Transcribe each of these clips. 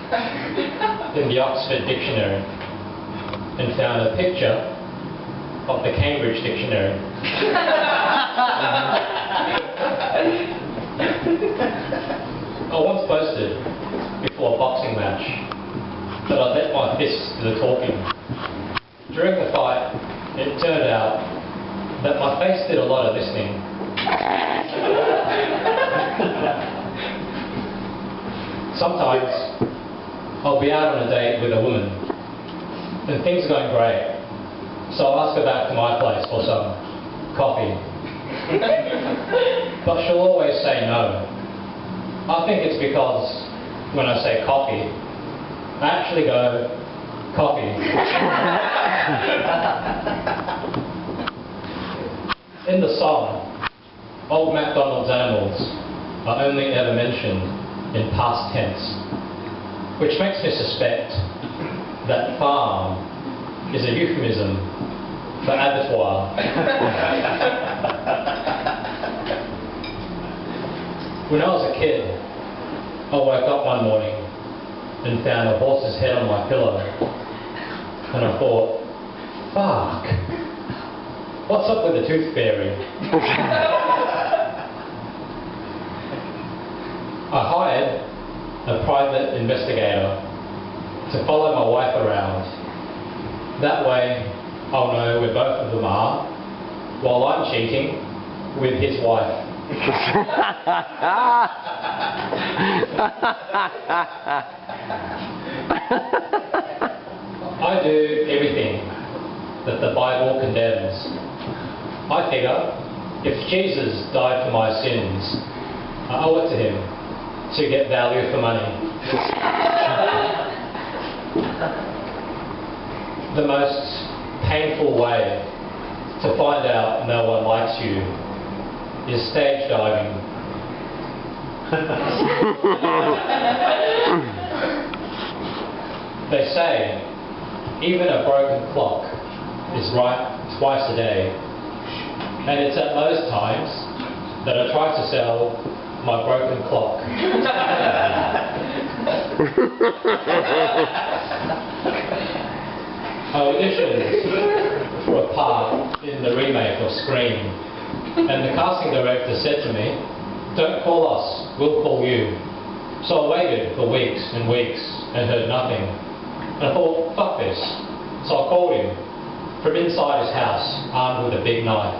in the Oxford Dictionary and found a picture of the Cambridge Dictionary. I once boasted before a boxing match that I let my fists do the talking. During the fight, it turned out that my face did a lot of listening. Sometimes I'll be out on a date with a woman and things are going great, so I'll ask her back to my place for some coffee. But she'll always say no. I think it's because when I say coffee, I actually go, coffee. In the song, Old MacDonald's animals are only ever mentioned in past tense, which makes me suspect that farm is a euphemism for abattoir. When I was a kid, I woke up one morning and found a horse's head on my pillow, and I thought, fuck, what's up with the tooth fairy? I hired a private investigator to follow my wife around. That way I'll know where both of them are while I'm cheating with his wife. I do everything that the Bible condemns. I figure if Jesus died for my sins, I owe it to him to get value for money. The most painful way to find out no one likes you is stage diving. They say even a broken clock is right twice a day, and it's at those times that I try to sell my broken clock. I auditioned for a part in the remake of Scream, and the casting director said to me, "Don't call us, we'll call you." So I waited for weeks and weeks and heard nothing. And I thought, fuck this. So I called him from inside his house, armed with a big knife.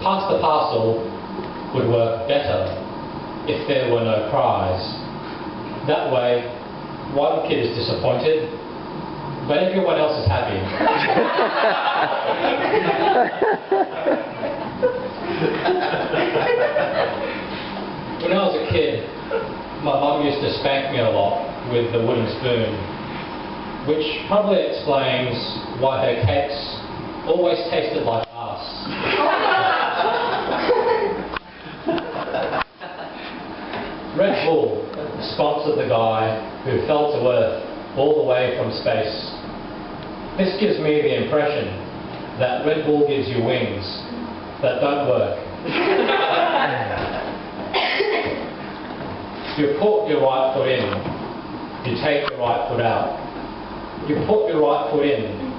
Pass the parcel would work better if there were no prize. That way, one kid is disappointed, but everyone else is happy. When I was a kid, my mum used to spank me a lot with the wooden spoon, which probably explains why her cakes always tasted like ass. Red Bull sponsored the guy who fell to Earth all the way from space. This gives me the impression that Red Bull gives you wings that don't work. You put your right foot in, you take your right foot out. You put your right foot in.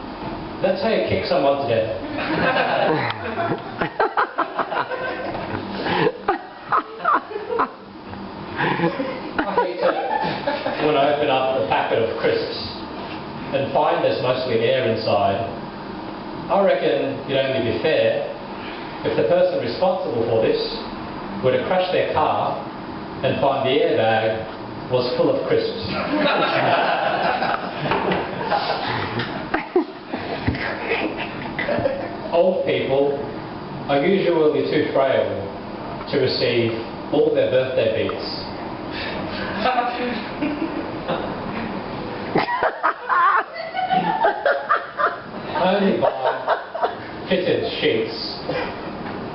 That's how you kick someone to death. I hate it when I open up a packet of crisps and find there's mostly air inside. I reckon it'd only be fair if the person responsible for this were to crash their car and find the airbag was full of crisps. Old people are usually too frail to receive all their birthday beats. I only buy fitted sheets,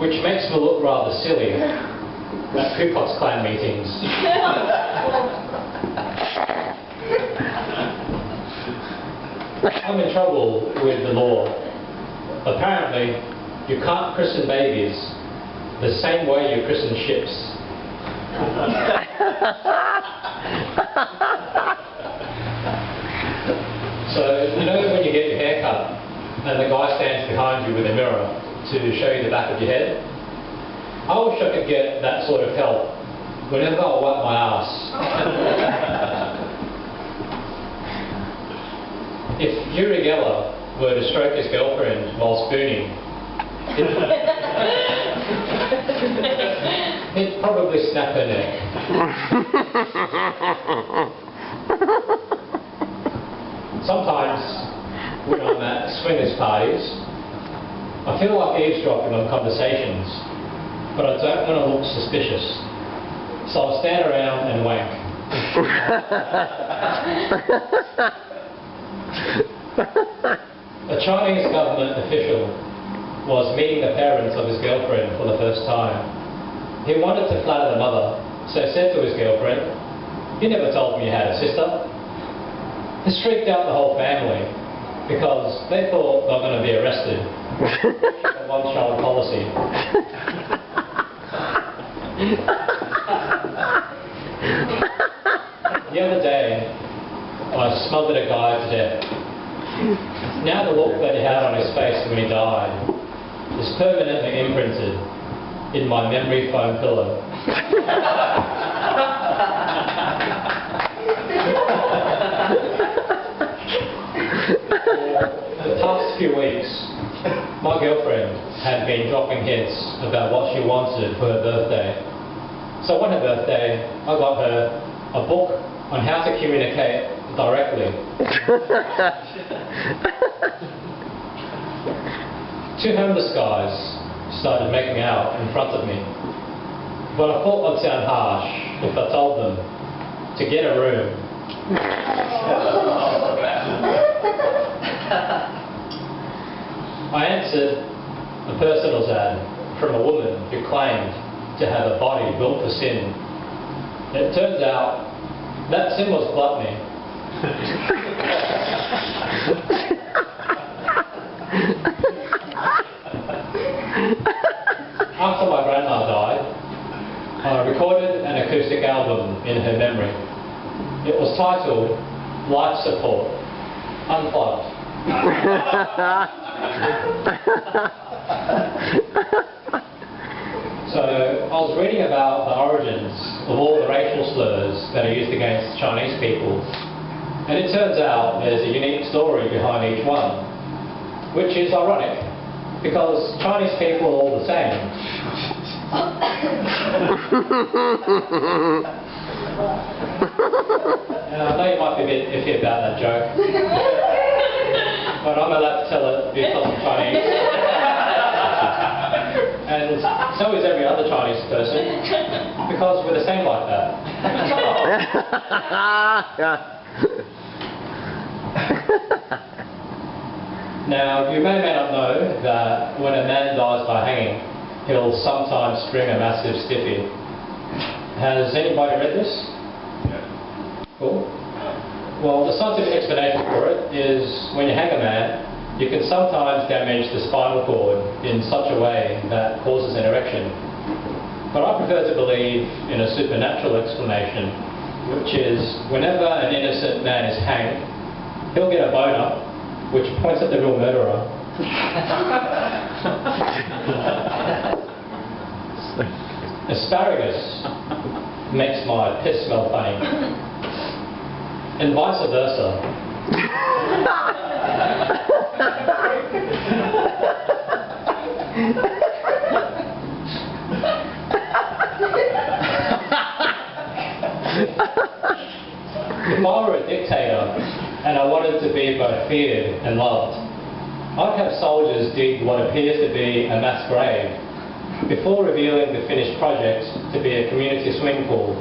which makes me look rather silly at Ku Klux Klan meetings. I'm in trouble with the law. Apparently, you can't christen babies the same way you christen ships. So, you know when you get your hair cut and the guy stands behind you with a mirror to show you the back of your head? I wish I could get that sort of help whenever I wipe my ass. If Uri Geller were to stroke his girlfriend while spooning, he'd probably snap her neck. Sometimes, when I'm at swingers parties, I feel like eavesdropping on conversations, but I don't want to look suspicious, so I'll stand around and wank. A Chinese government official was meeting the parents of his girlfriend for the first time. He wanted to flatter the mother, so said to his girlfriend, "You never told me you had a sister." This freaked out the whole family because they thought they were going to be arrested for one-child policy. The other day, I smothered a guy to death. Now the look that he had on his face when he died is permanently imprinted in my memory foam pillow. For the past few weeks, my girlfriend had been dropping hints about what she wanted for her birthday. So on her birthday, I got her a book on how to communicate directly. Two homeless guys started making out in front of me, but I thought I'd sound harsh if I told them to get a room. I answered a personals ad from a woman who claimed to have a body built for sin. It turns out that sin was gluttony. After my grandma died, I recorded an acoustic album in her memory. It was titled Life Support, Unplugged. So I was reading about the origins of all the racial slurs that are used against Chinese people, and it turns out there's a unique story behind each one, which is ironic because Chinese people are all the same. And I know you might be a bit iffy about that joke, but I'm allowed to tell it because I'm Chinese. And so is every other Chinese person, because we're the same like that. Now, you may or may not know that when a man dies by hanging, he'll sometimes string a massive stiffy. Has anybody read this? Cool. Well, the scientific explanation for it is when you hang a man, you can sometimes damage the spinal cord in such a way that causes an erection. But I prefer to believe in a supernatural explanation, which is whenever an innocent man is hanged, he'll get a boner, which points at the real murderer. Asparagus makes my piss smell funny, and vice versa. If I were a dictator and I wanted to be both feared and loved, I'd have soldiers dig what appears to be a mass grave before revealing the finished project to be a community swimming pool.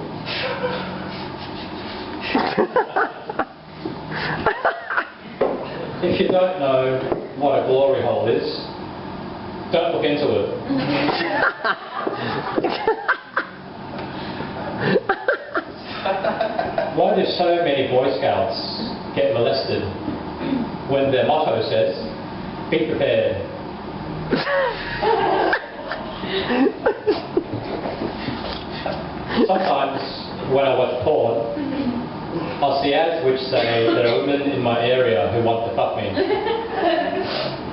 If you don't know what a glory hole is, don't look into it. Why do so many Boy Scouts get molested when their motto says, "Be prepared"? Sometimes when I watch porn, I'll see ads which say there are women in my area who want to fuck me.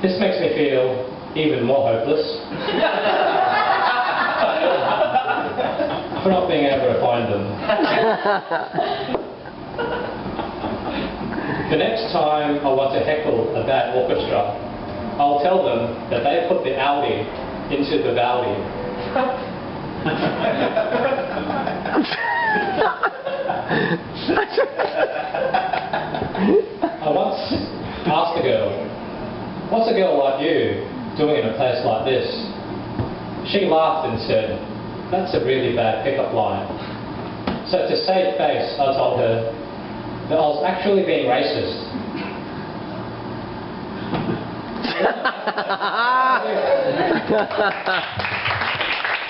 This makes me feel even more hopeless for not being able to find them. The next time I want to heckle a bad orchestra, I'll tell them that they put the aldi into the valdi. I once asked a girl, "What's a girl like you doing in a place like this?" She laughed and said, "That's a really bad pickup line." So to save face, I told her that I was actually being racist.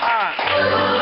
Ah!